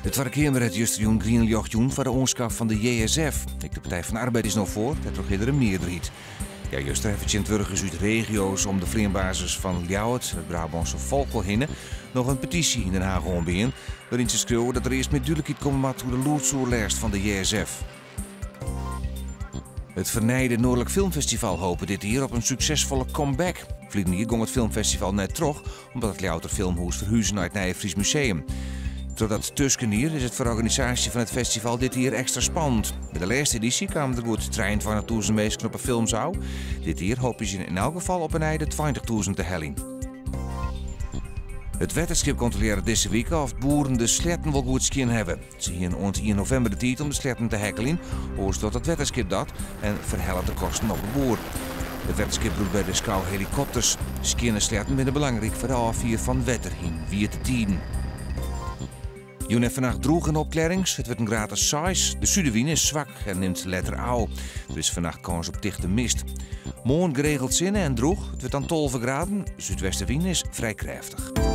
Het verkeer met het justerjoen Greenjochtjoen voor de onschap van de JSF. De Partij van de Arbeid is nog voor, dat toch eerder een meerderheid. Ja, juist even 20 uit regio's om de vleerbasis van Ljouwert, het Brabantse volk wil hinnen, nog een petitie in Den Haag onbeen, waarin ze schreeuwen dat er eerst met duidelijkheid komen moet hoe de loodsoerlijst van de JSF. Het Vernijde Noordelijk Filmfestival hopen dit jaar op een succesvolle comeback. Vliegen hier ging het filmfestival net terug, omdat het Ljouwter Filmhuis verhuizen naar het Nijfries Museum. Totdat Tuskenier is het voor de organisatie van het festival dit jaar extra spannend. Bij de laatste editie kwamen er goed 23.000 mensen op een filmzaal. Dit jaar hopen ze in elk geval op een einde 20.000 te helling. Het wetterschip controleert deze week of boeren de sletten wel goed skin hebben. Ze hier ont 1 november de tijd om de sletten te hekkelen. Hoort tot het wetterschip dat en verhellen de kosten op de boer. Het wetterschip doet bij de schouw helikopters. Skin en sletten zijn belangrijk voor de afvier van wetter in 4 te 10. Joen heeft vannacht droeg en opklarings. Het wordt een gratis size. De zuidenwind is zwak en neemt letter au. Er is vannacht kans op dichte mist. Morgen geregeld zinnen en droeg. Het wordt dan 12 graden. Zuidwestenwind is vrij krachtig.